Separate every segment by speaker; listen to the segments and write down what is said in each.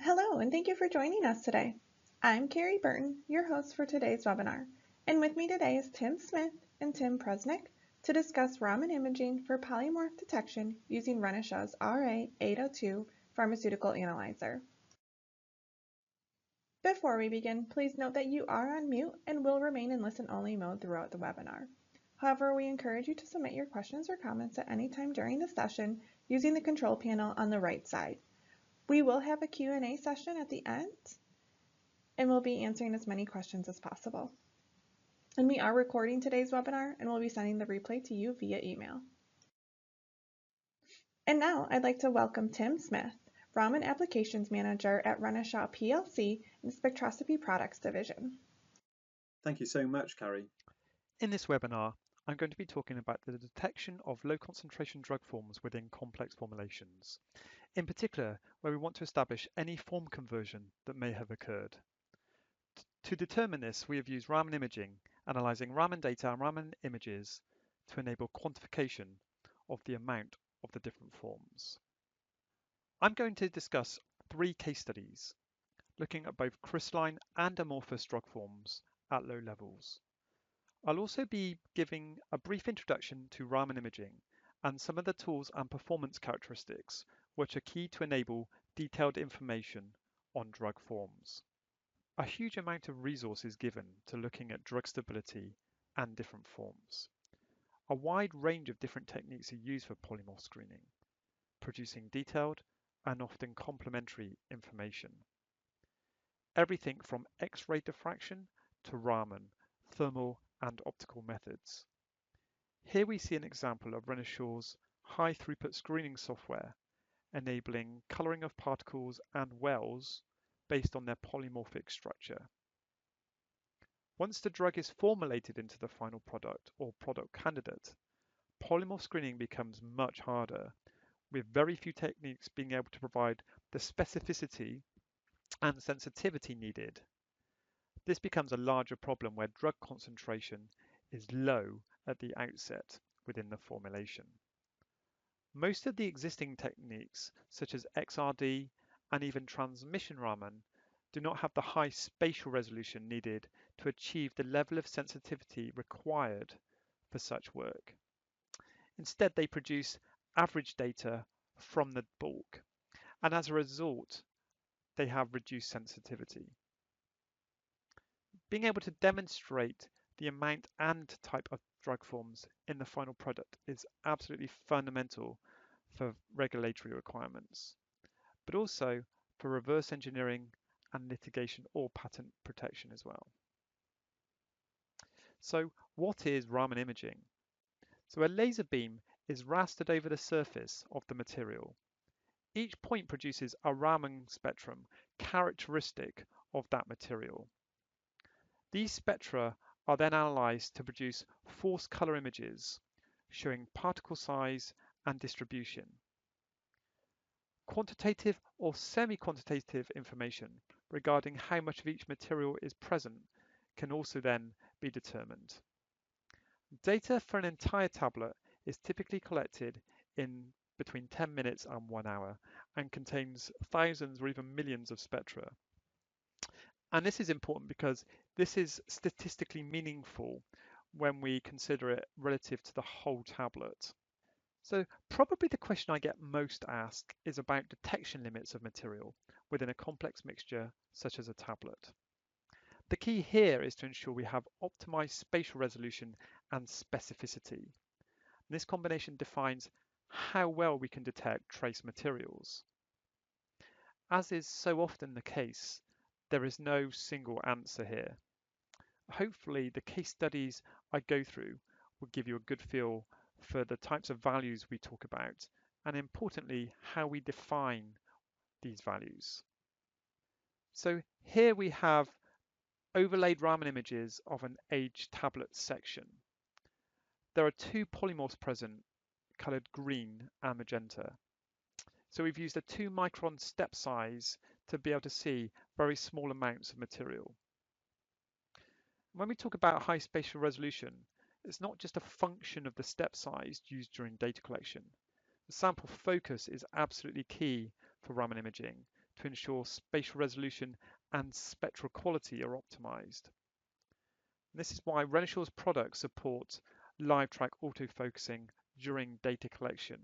Speaker 1: Hello, and thank you for joining us today. I'm Carrie Burton, your host for today's webinar, and with me today is Tim Smith and Tim Presnick to discuss Raman imaging for polymorph detection using Renishaw's RA802 Pharmaceutical Analyzer. Before we begin, please note that you are on mute and will remain in listen-only mode throughout the webinar. However, we encourage you to submit your questions or comments at any time during the session using the control panel on the right side. We will have a Q&A session at the end, and we'll be answering as many questions as possible. And we are recording today's webinar, and we'll be sending the replay to you via email. And now I'd like to welcome Tim Smith, Raman Applications Manager at Renishaw plc in the Spectroscopy Products Division.
Speaker 2: Thank you so much, Carrie.
Speaker 3: In this webinar, I'm going to be talking about the detection of low concentration drug forms within complex formulations, in particular where we want to establish any form conversion that may have occurred. To determine this, we have used Raman imaging, analysing Raman data and Raman images to enable quantification of the amount of the different forms. I'm going to discuss 3 case studies, looking at both crystalline and amorphous drug forms at low levels. I'll also be giving a brief introduction to Raman imaging and some of the tools and performance characteristics which are key to enable detailed information on drug forms. A huge amount of resource is given to looking at drug stability and different forms. A wide range of different techniques are used for polymorph screening, producing detailed and often complementary information. Everything from X-ray diffraction to Raman, thermal and optical methods. Here we see an example of Renishaw's high throughput screening software, enabling colouring of particles and wells based on their polymorphic structure. Once the drug is formulated into the final product or product candidate, polymorph screening becomes much harder, with very few techniques being able to provide the specificity and sensitivity needed. This becomes a larger problem where drug concentration is low at the outset within the formulation. Most of the existing techniques, such as XRD and even transmission Raman, do not have the high spatial resolution needed to achieve the level of sensitivity required for such work. Instead, they produce average data from the bulk, and as a result, they have reduced sensitivity. Being able to demonstrate the amount and type of drug forms in the final product is absolutely fundamental for regulatory requirements, but also for reverse engineering and litigation or patent protection as well. So what is Raman imaging? So a laser beam is rastered over the surface of the material. Each point produces a Raman spectrum characteristic of that material. These spectra are then analysed to produce force colour images showing particle size and distribution. Quantitative or semi-quantitative information regarding how much of each material is present can also then be determined. Data for an entire tablet is typically collected in between 10 minutes and 1 hour and contains thousands or even millions of spectra. And this is important because this is statistically meaningful when we consider it relative to the whole tablet. So probably the question I get most asked is about detection limits of material within a complex mixture such as a tablet. The key here is to ensure we have optimized spatial resolution and specificity. This combination defines how well we can detect trace materials. As is so often the case, there is no single answer here. Hopefully, the case studies I go through will give you a good feel for the types of values we talk about, and importantly, how we define these values. So here we have overlaid Raman images of an aged tablet section. There are 2 polymorphs present, coloured green and magenta. So we've used a 2 micron step size to be able to see very small amounts of material. When we talk about high spatial resolution, it's not just a function of the step size used during data collection. The sample focus is absolutely key for Raman imaging to ensure spatial resolution and spectral quality are optimized. And this is why Renishaw's products support live track autofocusing during data collection.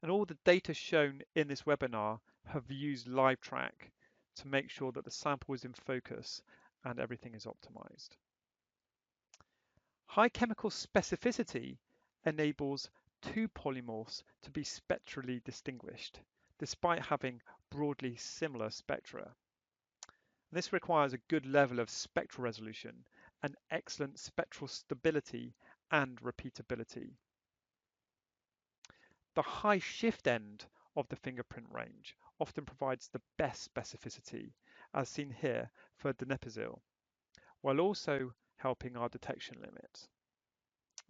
Speaker 3: And all the data shown in this webinar have used live track to make sure that the sample is in focus and everything is optimized. High chemical specificity enables two polymorphs to be spectrally distinguished, despite having broadly similar spectra. This requires a good level of spectral resolution and excellent spectral stability and repeatability. The high shift end of the fingerprint range often provides the best specificity, as seen here for donepezil, while also helping our detection limit.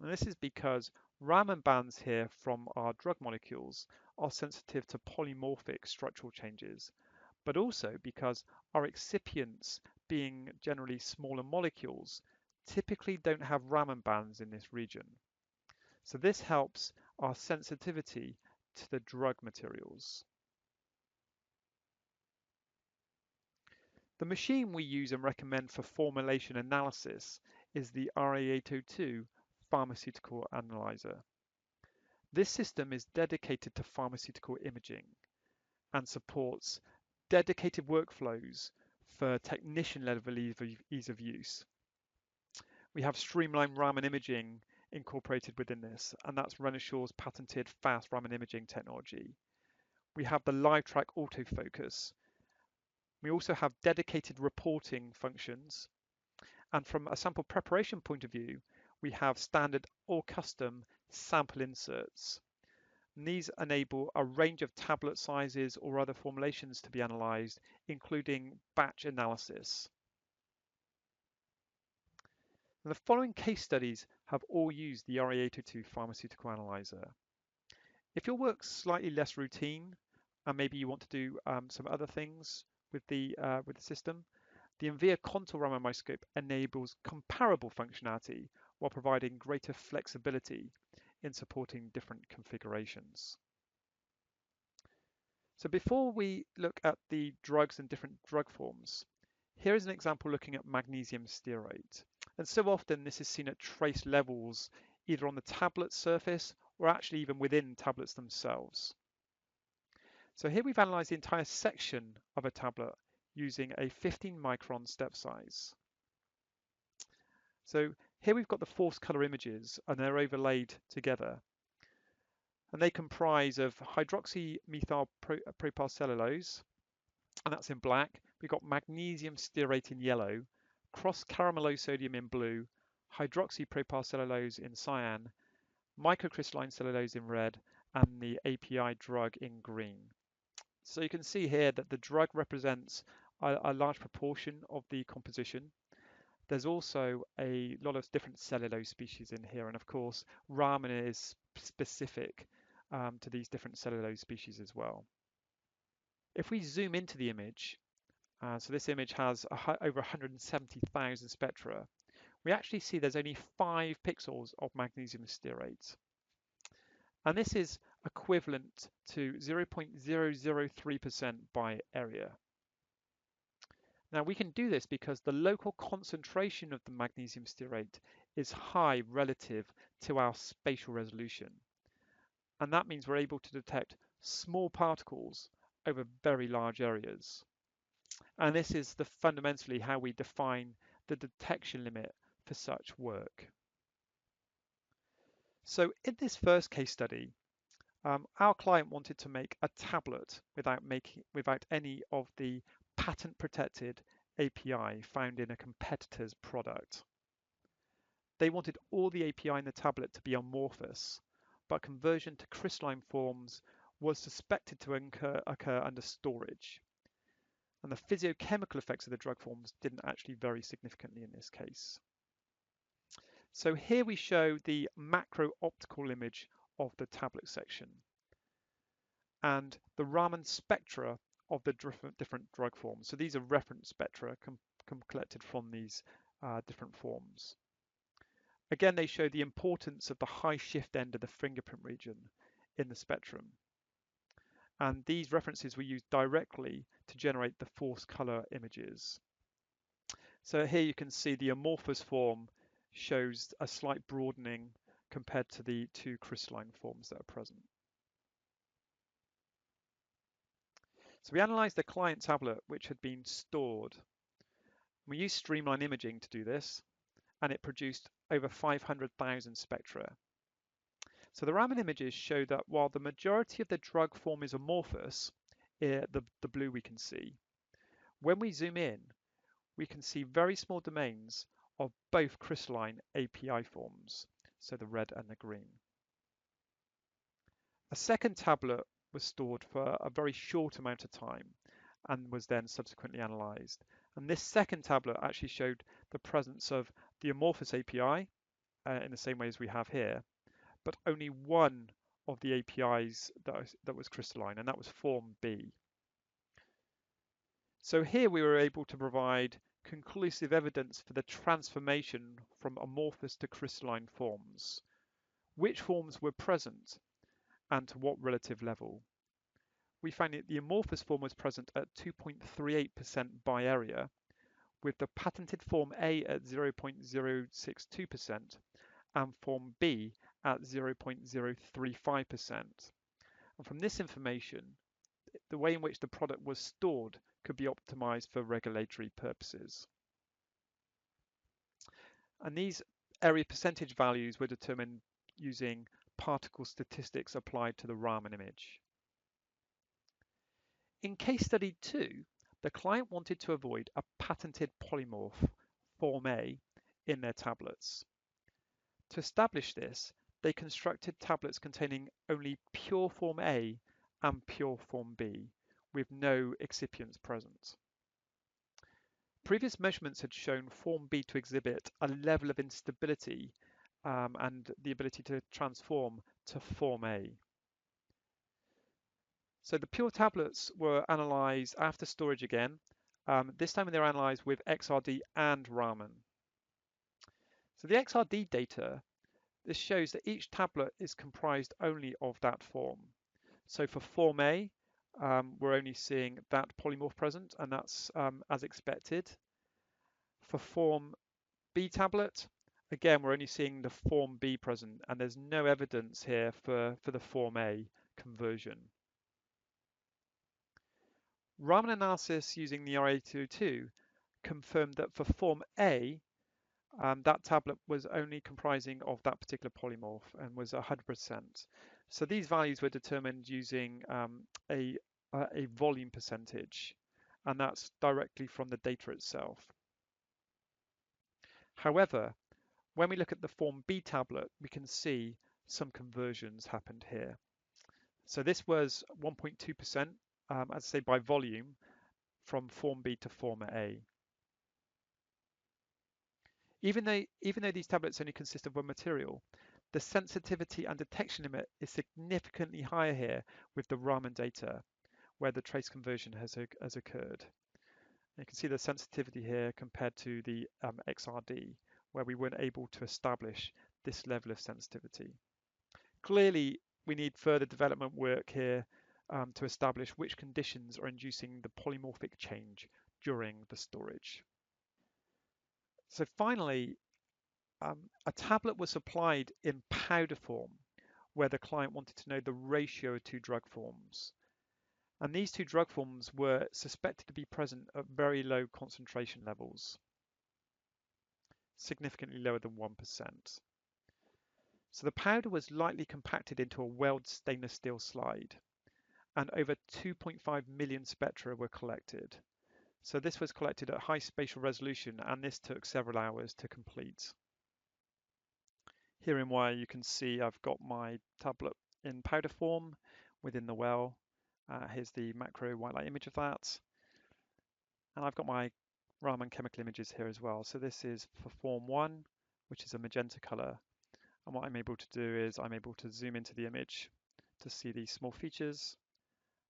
Speaker 3: And this is because Raman bands here from our drug molecules are sensitive to polymorphic structural changes, but also because our excipients, being generally smaller molecules, typically don't have Raman bands in this region. So this helps our sensitivity to the drug materials. The machine we use and recommend for formulation analysis is the RA802 Pharmaceutical Analyser. This system is dedicated to pharmaceutical imaging and supports dedicated workflows for technician-level ease of use. We have streamlined Raman imaging incorporated within this, and that's Renishaw's patented fast Raman imaging technology. We have the live track autofocus. We also have dedicated reporting functions. And from a sample preparation point of view, we have standard or custom sample inserts. And these enable a range of tablet sizes or other formulations to be analysed, including batch analysis. And the following case studies have all used the RA802 Pharmaceutical Analyser. If your work's slightly less routine, and maybe you want to do some other things with the system, the Envia Contour Raman microscope enables comparable functionality while providing greater flexibility in supporting different configurations. So before we look at the drugs and different drug forms, here is an example looking at magnesium stearate. And so often this is seen at trace levels, either on the tablet surface or actually even within tablets themselves. So here we've analysed the entire section of a tablet using a 15 micron step size. So here we've got the force color images and they're overlaid together. And they comprise of hydroxymethyl propylcellulose, and that's in black. We've got magnesium stearate in yellow, cross caramelose sodium in blue, hydroxypropylcellulose in cyan, microcrystalline cellulose in red, and the API drug in green. So you can see here that the drug represents a large proportion of the composition. There's also a lot of different cellulose species in here, and of course Raman is specific to these different cellulose species as well. If we zoom into the image, so this image has over 170,000 spectra, we actually see there's only 5 pixels of magnesium stearate. And this is equivalent to 0.003% by area. Now we can do this because the local concentration of the magnesium stearate is high relative to our spatial resolution. And that means we're able to detect small particles over very large areas. And this is fundamentally how we define the detection limit for such work. So in this first case study, our client wanted to make a tablet without any of the patent protected API found in a competitor's product. They wanted all the API in the tablet to be amorphous, but conversion to crystalline forms was suspected to occur under storage. And the physiochemical effects of the drug forms didn't actually vary significantly in this case. So here we show the macro optical image of the tablet section and the Raman spectra of the different drug forms. So these are reference spectra collected from these different forms. Again, they show the importance of the high shift end of the fingerprint region in the spectrum. and these references were used directly to generate the force color images. So here you can see the amorphous form shows a slight broadening compared to the two crystalline forms that are present. So we analysed the client tablet which had been stored. We used streamline imaging to do this, and it produced over 500,000 spectra. So the Raman images show that while the majority of the drug form is amorphous, the blue we can see, when we zoom in, we can see very small domains of both crystalline API forms, so the red and the green. A second tablet was stored for a very short amount of time and was then subsequently analysed. And this second tablet actually showed the presence of the Amorphous API in the same way as we have here, but only one of the APIs that was crystalline, and that was form B. So here we were able to provide conclusive evidence for the transformation from amorphous to crystalline forms. Which forms were present and to what relative level? We found that the amorphous form was present at 2.38% by area, with the patented form A at 0.062% and form B at 0.035%. And from this information, the way in which the product was stored could be optimized for regulatory purposes. And these area percentage values were determined using particle statistics applied to the Raman image. In case study 2, the client wanted to avoid a patented polymorph, form A, in their tablets. To establish this, they constructed tablets containing only pure form A and pure form B, with no excipients present. Previous measurements had shown form B to exhibit a level of instability and the ability to transform to form A. So the pure tablets were analysed after storage again. This time they were analysed with XRD and Raman. So the XRD data, this shows that each tablet is comprised only of that form. So for form A, we're only seeing that polymorph present, and that's as expected. For form B tablet, again, we're only seeing the form B present, and there's no evidence here for the form A conversion. Raman analysis using the RA202 confirmed that for form A, that tablet was only comprising of that particular polymorph and was 100%. So these values were determined using a volume percentage, and that's directly from the data itself. However, when we look at the form B tablet, we can see some conversions happened here. So this was 1.2%, as I say, by volume from form B to form A. Even though these tablets only consist of one material, the sensitivity and detection limit is significantly higher here with the Raman data, where the trace conversion has occurred. You can see the sensitivity here compared to the XRD, where we weren't able to establish this level of sensitivity. Clearly, we need further development work here to establish which conditions are inducing the polymorphic change during the storage. So finally, a tablet was supplied in powder form, where the client wanted to know the ratio of two drug forms. And these two drug forms were suspected to be present at very low concentration levels, significantly lower than 1%. So the powder was lightly compacted into a weld stainless steel slide, and over 2.5 million spectra were collected. So this was collected at high spatial resolution, and this took several hours to complete. Here in Y you can see I've got my tablet in powder form within the well. Here's the macro white light image of that. And I've got my Raman chemical images here as well. So this is for form 1, which is a magenta color. And what I'm able to do is I'm able to zoom into the image to see these small features.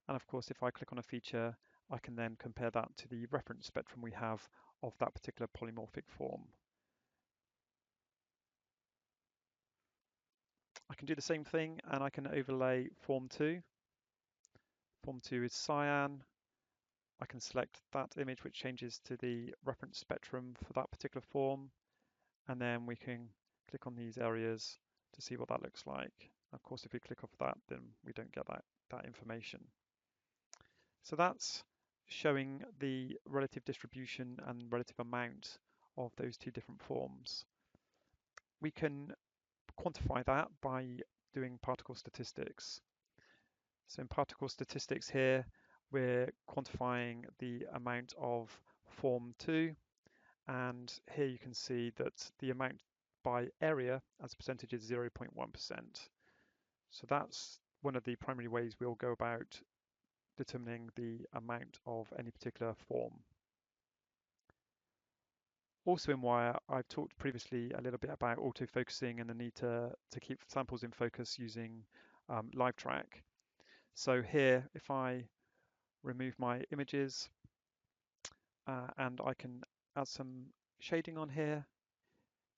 Speaker 3: And of course, if I click on a feature, I can then compare that to the reference spectrum we have of that particular polymorphic form. I can do the same thing, and I can overlay form 2 Form 2 is cyan. I can select that image which changes to the reference spectrum for that particular form, and then we can click on these areas to see what that looks like. Of course, if we click off that, then we don't get that information. So that's showing the relative distribution and relative amount of those two different forms. We can quantify that by doing particle statistics. So in particle statistics here, we're quantifying the amount of form 2, and here you can see that the amount by area as a percentage is 0.1%. So that's one of the primary ways we'll go about determining the amount of any particular form. Also in Wire, I've talked previously a little bit about autofocusing and the need to keep samples in focus using live track. So here, if I remove my images and I can add some shading on here,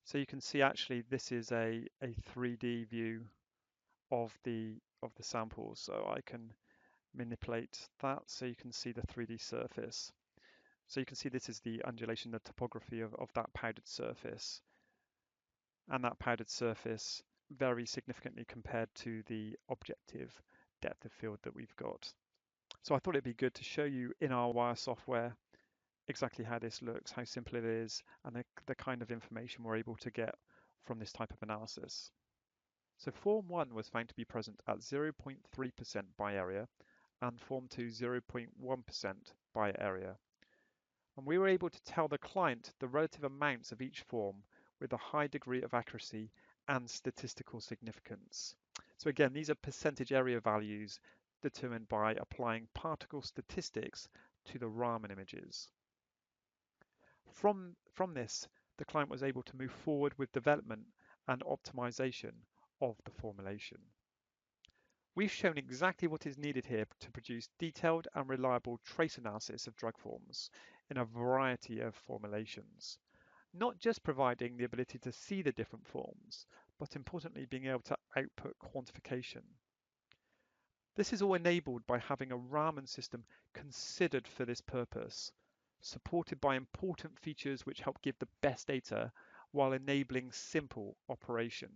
Speaker 3: so you can see actually this is a 3D view of the samples. So I can manipulate that so you can see the 3D surface. So you can see this is the undulation, the topography of that powdered surface. And that powdered surface varies significantly compared to the objective depth of field that we've got. So I thought it'd be good to show you in our Wire software exactly how this looks, how simple it is, and the kind of information we're able to get from this type of analysis. So form 1 was found to be present at 0.3% by area and form 2 0.1% by area. And we were able to tell the client the relative amounts of each form with a high degree of accuracy and statistical significance. So again, these are percentage area values determined by applying particle statistics to the Raman images. From this, the client was able to move forward with development and optimization of the formulation. We've shown exactly what is needed here to produce detailed and reliable trace analysis of drug forms in a variety of formulations, not just providing the ability to see the different forms, but importantly being able to output quantification. This is all enabled by having a Raman system considered for this purpose, supported by important features which help give the best data while enabling simple operation.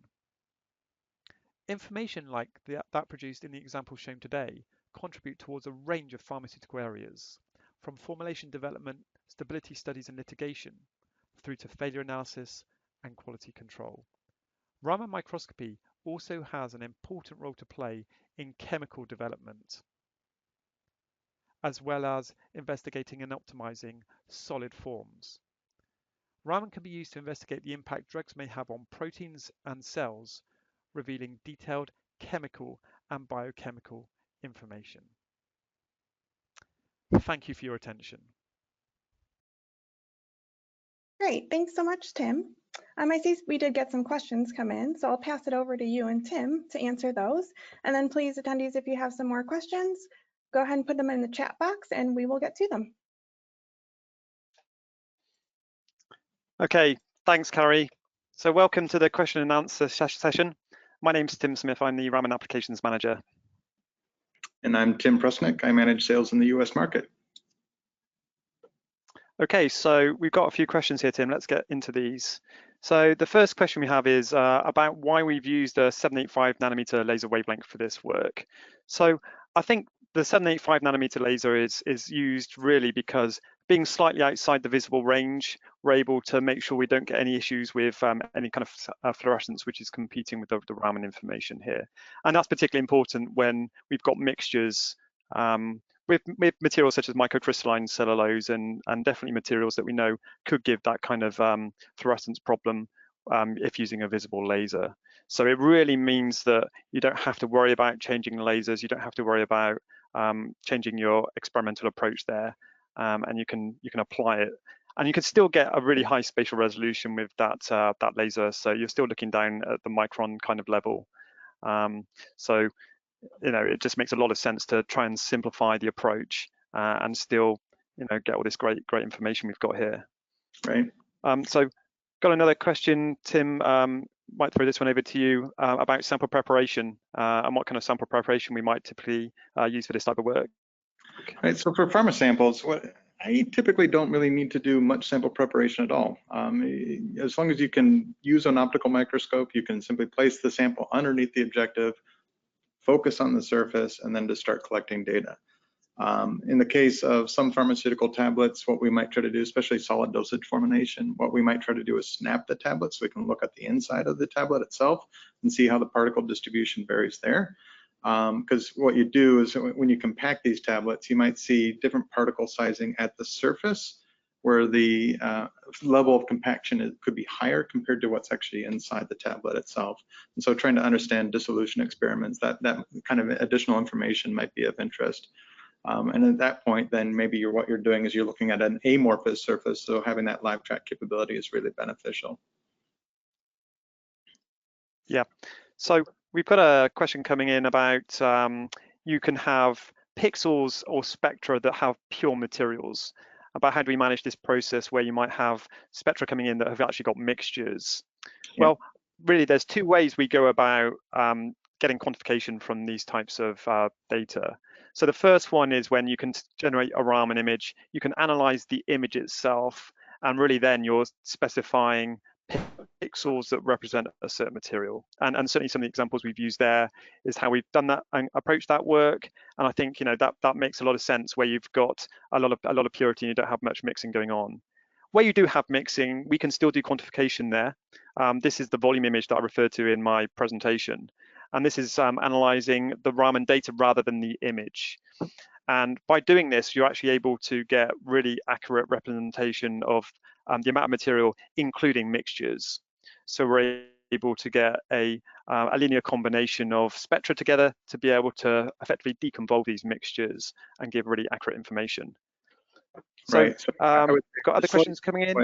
Speaker 3: Information like that produced in the example shown today contribute towards a range of pharmaceutical areas, from formulation development, stability studies and litigation, through to failure analysis and quality control. Raman microscopy also has an important role to play in chemical development, as well as investigating and optimizing solid forms. Raman can be used to investigate the impact drugs may have on proteins and cells, revealing detailed chemical and biochemical information. Thank you for your attention.
Speaker 1: Great, thanks so much, Tim. I see we did get some questions come in, so I'll pass it over to you and Tim to answer those. And then please, attendees, if you have some more questions, go ahead and put them in the chat box and we will get to them.
Speaker 4: Okay, thanks, Carrie. So welcome to the question and answer session. My name's Tim Smith. I'm the Raman Applications Manager.
Speaker 5: And I'm Tim Prusnick. I manage sales in the US market.
Speaker 4: Okay, so we've got a few questions here, Tim. Let's get into these. So the first question we have is about why we've used a 785 nanometer laser wavelength for this work. So I think the 785 nanometer laser is used really because being slightly outside the visible range, we're able to make sure we don't get any issues with any kind of fluorescence, which is competing with the Raman information here. And that's particularly important when we've got mixtures with materials such as microcrystalline cellulose and definitely materials that we know could give that kind of fluorescence problem if using a visible laser. So it really means that you don't have to worry about changing lasers, you don't have to worry about changing your experimental approach there, and you can apply it. And you can still get a really high spatial resolution with that laser, so you're still looking down at the micron kind of level. So you know, it just makes a lot of sense to try and simplify the approach and still, you know, get all this great information we've got here.
Speaker 5: Right.
Speaker 4: So got another question, Tim. might throw this one over to you about sample preparation and what kind of sample preparation we might typically use for this type of work.
Speaker 5: Right, so for pharma samples, I typically don't really need to do much sample preparation at all. As long as you can use an optical microscope, you can simply place the sample underneath the objective, focus on the surface, and then just start collecting data. In the case of some pharmaceutical tablets, what we might try to do, especially solid dosage formulation, what we might try to do is snap the tablet so we can look at the inside of the tablet itself and see how the particle distribution varies there. Because what you do is when you compact these tablets, you might see different particle sizing at the surface where the level of compaction could be higher compared to what's actually inside the tablet itself. And so trying to understand dissolution experiments, that kind of additional information might be of interest. And at that point, then maybe what you're doing is you're looking at an amorphous surface, so having that live track capability is really beneficial.
Speaker 4: Yeah, so we've got a question coming in about you can have pixels or spectra that have pure materials. About how do we manage this process where you might have spectra coming in that have actually got mixtures? Yeah. Well, really, there's two ways we go about getting quantification from these types of data. So the first one is when you can generate a Raman image, you can analyze the image itself, and really then you're specifying pixels that represent a certain material. And certainly some of the examples we've used there is how we've done that and approached that work. And I think that makes a lot of sense where you've got a lot of purity and you don't have much mixing going on. Where you do have mixing, we can still do quantification there. This is the volume image that I referred to in my presentation. And this is analyzing the Raman data rather than the image. And by doing this, you're actually able to get really accurate representation of the amount of material, including mixtures. So we're able to get a linear combination of spectra together to be able to effectively deconvolve these mixtures and give really accurate information. So,
Speaker 5: right. So
Speaker 4: got other questions coming in?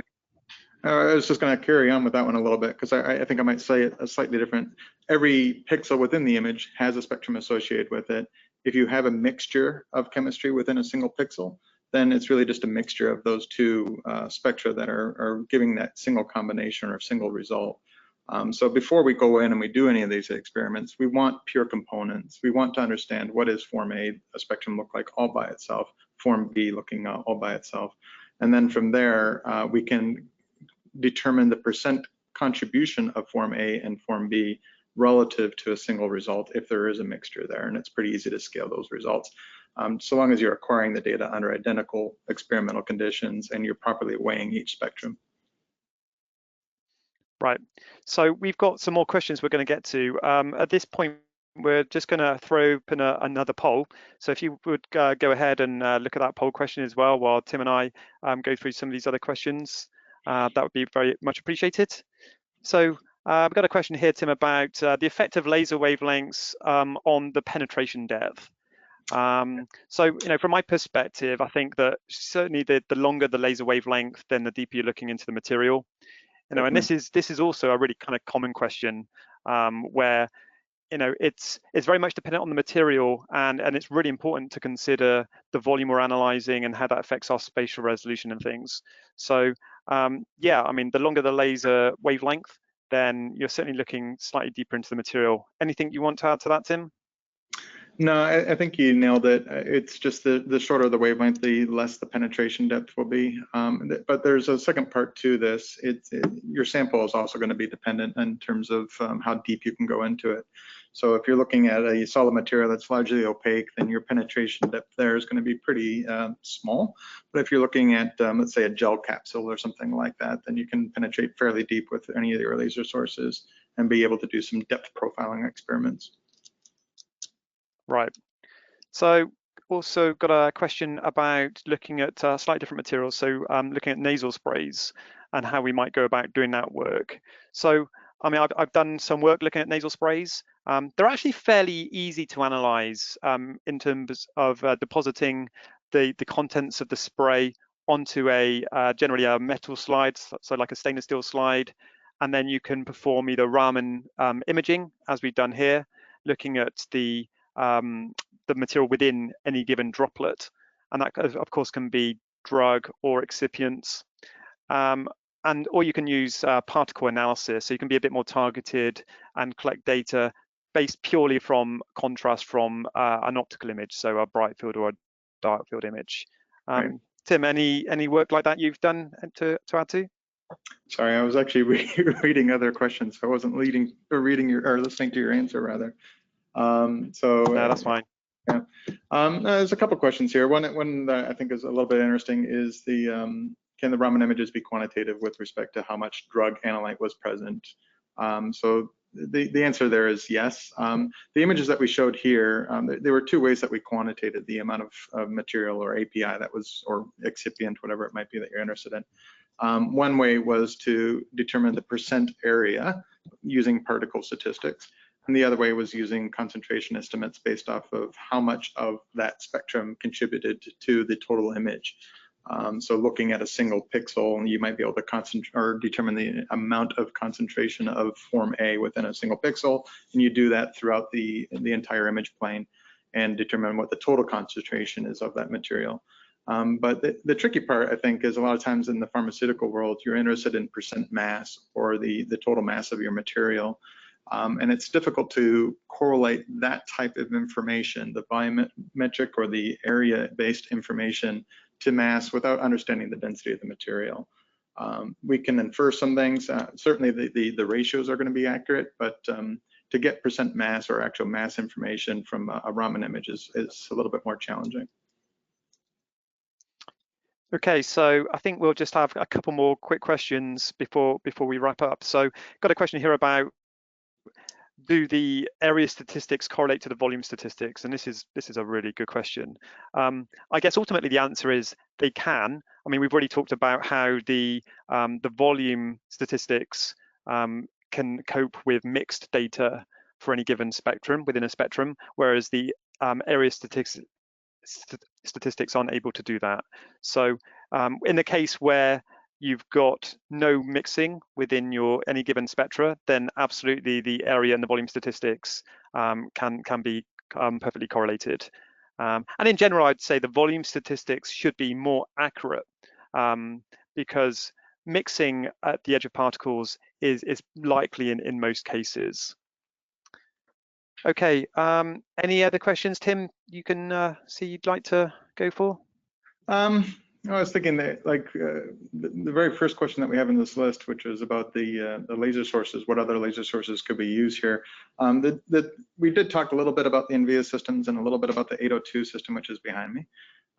Speaker 5: I was just going to carry on with that one a little bit because I think I might say it slightly different. Every pixel within the image has a spectrum associated with it. If you have a mixture of chemistry within a single pixel, then it's really just a mixture of those two spectra that are giving that single combination or single result. So before we go in and we do any of these experiments, we want pure components. We want to understand what is form A spectrum look like all by itself, form B looking all by itself. And then from there, we can determine the percent contribution of form A and form B relative to a single result if there is a mixture there, and it's pretty easy to scale those results. So long as you're acquiring the data under identical experimental conditions and you're properly weighing each spectrum.
Speaker 4: Right, so we've got some more questions we're going to get to. At this point, we're just going to throw open another poll. So if you would go ahead and look at that poll question as well while Tim and I go through some of these other questions. That would be very much appreciated. So we've got a question here, Tim, about the effect of laser wavelengths on the penetration depth. So, from my perspective, I think that certainly the longer the laser wavelength, then the deeper you're looking into the material. And this is also a really kind of common question where it's very much dependent on the material, and it's really important to consider the volume we're analyzing and how that affects our spatial resolution and things. So yeah, I mean, the longer the laser wavelength, then you're certainly looking slightly deeper into the material. Anything you want to add to that, Tim?
Speaker 5: No, I think you nailed it. It's just the shorter the wavelength, the less the penetration depth will be. But there's a second part to this. Your sample is also going to be dependent in terms of how deep you can go into it. So if you're looking at a solid material that's largely opaque, then your penetration depth there is going to be pretty small. But if you're looking at, let's say, a gel capsule or something like that, then you can penetrate fairly deep with any of your laser sources and be able to do some depth profiling experiments.
Speaker 4: Right. So also got a question about looking at slightly different materials. So looking at nasal sprays and how we might go about doing that work. So I mean, I've done some work looking at nasal sprays. They're actually fairly easy to analyze in terms of depositing the contents of the spray onto generally a metal slide, so like a stainless steel slide, and then you can perform either Raman imaging, as we've done here, looking at the material within any given droplet, and that of course can be drug or excipients. or you can use particle analysis, so you can be a bit more targeted and collect data based purely from contrast from an optical image, so a bright field or a dark field image.
Speaker 5: Right.
Speaker 4: Tim, any work like that you've done to add to?
Speaker 5: Sorry, I was actually reading other questions. So I wasn't reading or listening to your answer rather.
Speaker 4: No, that's fine.
Speaker 5: Yeah, there's a couple questions here. One that I think is a little bit interesting is can the Raman images be quantitative with respect to how much drug analyte was present? So the answer there is yes. The images that we showed here, there were two ways that we quantitated the amount of material or API that was, or excipient, whatever it might be that you're interested in. One way was to determine the percent area using particle statistics. And the other way was using concentration estimates based off of how much of that spectrum contributed to the total image. So looking at a single pixel, you might be able to concentrate or determine the amount of concentration of form A within a single pixel, and you do that throughout the entire image plane and determine what the total concentration is of that material. But the tricky part, I think, is a lot of times in the pharmaceutical world, you're interested in percent mass or the total mass of your material. And it's difficult to correlate that type of information, the volumetric or the area-based information, to mass without understanding the density of the material. We can infer some things. Certainly the ratios are going to be accurate, but to get percent mass or actual mass information from a Raman image is a little bit more challenging.
Speaker 4: Okay, so I think we'll just have a couple more quick questions before we wrap up. So got a question here about, do the area statistics correlate to the volume statistics? And this is a really good question. I guess ultimately the answer is they can. I mean, we've already talked about how the volume statistics can cope with mixed data for any given spectrum within a spectrum, whereas the area statistics aren't able to do that. So in the case where you've got no mixing within any given spectra, then absolutely the area and the volume statistics can be perfectly correlated. And in general, I'd say the volume statistics should be more accurate because mixing at the edge of particles is likely in most cases. Okay, any other questions, Tim, you can see you'd like to go for?
Speaker 5: I was thinking that, like, the very first question that we have in this list, which is about the laser sources, what other laser sources could we use here? We did talk a little bit about the NVIDIA systems and a little bit about the 802 system, which is behind me.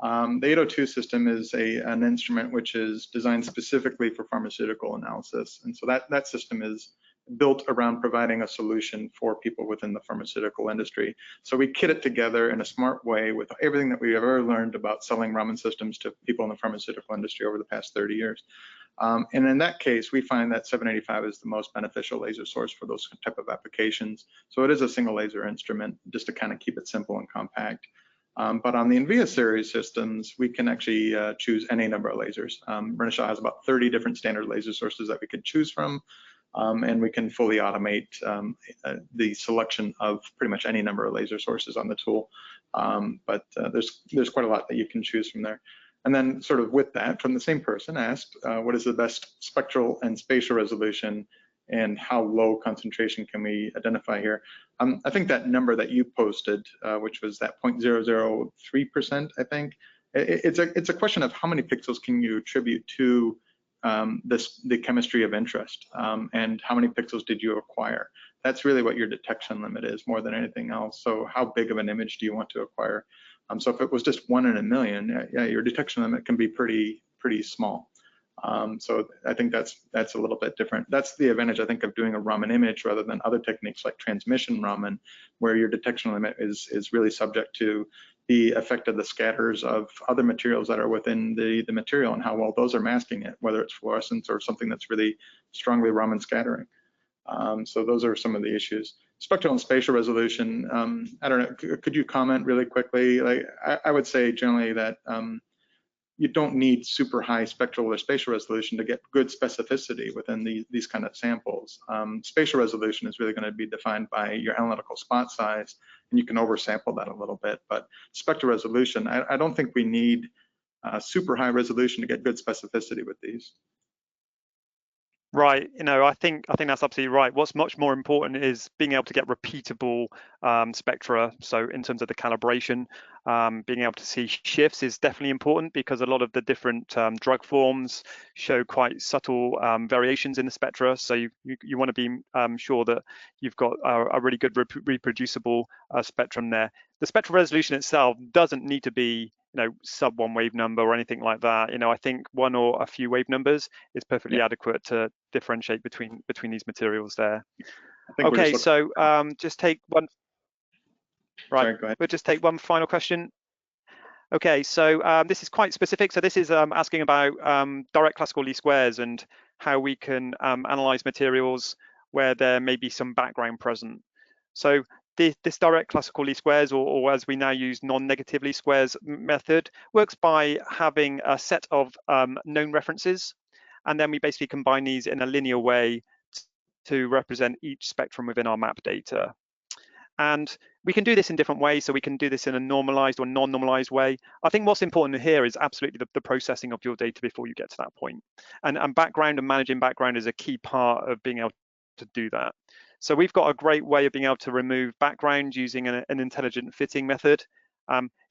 Speaker 5: The 802 system is an instrument which is designed specifically for pharmaceutical analysis. And so that system is built around providing a solution for people within the pharmaceutical industry. So we kit it together in a smart way with everything that we've ever learned about selling Raman systems to people in the pharmaceutical industry over the past 30 years. And in that case, we find that 785 is the most beneficial laser source for those type of applications. So it is a single laser instrument, just to kind of keep it simple and compact. But on the NVIDIA series systems, we can actually choose any number of lasers. Renishaw has about 30 different standard laser sources that we could choose from. And we can fully automate the selection of pretty much any number of laser sources on the tool. But there's quite a lot that you can choose from there. And then sort of with that, from the same person asked, what is the best spectral and spatial resolution and how low concentration can we identify here? I think that number that you posted, which was that 0.003%, I think, it's a question of how many pixels can you attribute to the chemistry of interest, and how many pixels did you acquire? That's really what your detection limit is more than anything else. So how big of an image do you want to acquire? So if it was just 1 in a million, yeah, your detection limit can be pretty small. So I think that's a little bit different. That's the advantage, I think, of doing a Raman image rather than other techniques like transmission Raman, where your detection limit is really subject to the effect of the scatters of other materials that are within the material and how well those are masking it, whether it's fluorescence or something that's really strongly Raman scattering. So those are some of the issues. Spectral and spatial resolution, I don't know, could you comment really quickly? Like, I would say generally that you don't need super high spectral or spatial resolution to get good specificity within these kind of samples. Spatial resolution is really going to be defined by your analytical spot size, and you can oversample that a little bit. But spectral resolution, I don't think we need super high resolution to get good specificity with these.
Speaker 4: Right, I think that's absolutely right. What's much more important is being able to get repeatable spectra. So in terms of the calibration, being able to see shifts is definitely important, because a lot of the different drug forms show quite subtle variations in the spectra. So you want to be sure that you've got a really good reproducible spectrum there. The spectral resolution itself doesn't need to be sub 1 wave number or anything like that. I think 1 or a few wave numbers is perfectly adequate to differentiate between these materials there. Okay, so just take one. Right,
Speaker 5: Sorry, go ahead.
Speaker 4: we'll just take one final question. Okay, so this is quite specific. So this is asking about direct classical least squares and how we can analyze materials where there may be some background present. So this direct classical least squares, or as we now use non-negative least squares method, works by having a set of known references, and then we basically combine these in a linear way to represent each spectrum within our map data. And we can do this in different ways. So we can do this in a normalized or non-normalized way. I think what's important here is absolutely the processing of your data before you get to that point. And background and managing background is a key part of being able to do that. So we've got a great way of being able to remove background using an intelligent fitting method.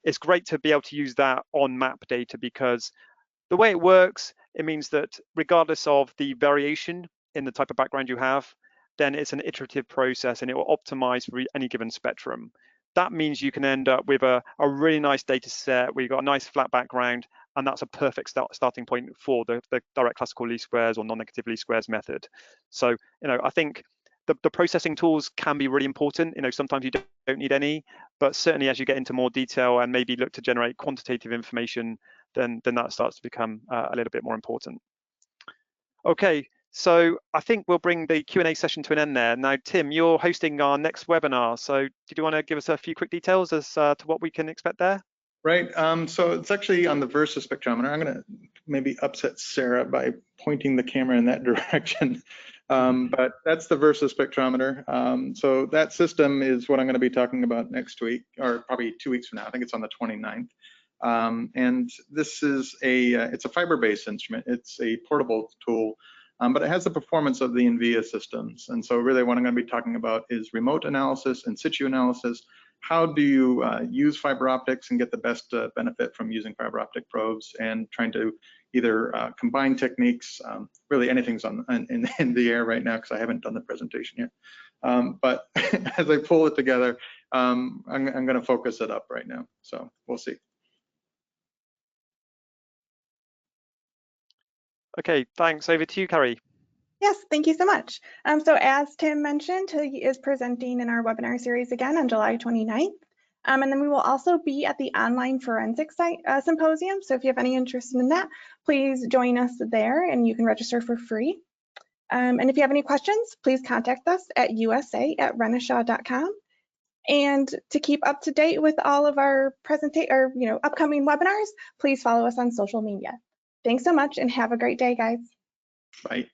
Speaker 4: It's great to be able to use that on map data, because the way it works, it means that regardless of the variation in the type of background you have, then it's an iterative process and it will optimize for any given spectrum. That means you can end up with a really nice data set where you've got a nice flat background, and that's a perfect starting point for the direct classical least squares or non-negative least squares method. So, I think the processing tools can be really important. Sometimes you don't need any, but certainly as you get into more detail and maybe look to generate quantitative information, then that starts to become a little bit more important. Okay, so I think we'll bring the Q&A session to an end there. Now, Tim, you're hosting our next webinar. So did you want to give us a few quick details as to what we can expect there?
Speaker 5: Right, so it's actually on the Versa spectrometer. I'm gonna maybe upset Sarah by pointing the camera in that direction. But that's the Versa spectrometer. So that system is what I'm gonna be talking about next week, or probably 2 weeks from now. I think it's on the 29th. And this is it's a fiber-based instrument. It's a portable tool, but it has the performance of the NVIDIA systems. And so really what I'm gonna be talking about is remote analysis, in situ analysis. How do you use fiber optics and get the best benefit from using fiber optic probes, and trying to either combine techniques. Really anything's in the air right now because I haven't done the presentation yet. But as I pull it together, I'm going to focus it up right now. So we'll see.
Speaker 4: Okay, thanks. Over to you, Carrie.
Speaker 1: Yes, thank you so much. So as Tim mentioned, he is presenting in our webinar series again on July 29th. And then we will also be at the online forensics symposium. So if you have any interest in that, please join us there and you can register for free. And if you have any questions, please contact us at usa@renishaw.com. And to keep up to date with all of our upcoming webinars, please follow us on social media. Thanks so much and have a great day, guys.
Speaker 5: Bye.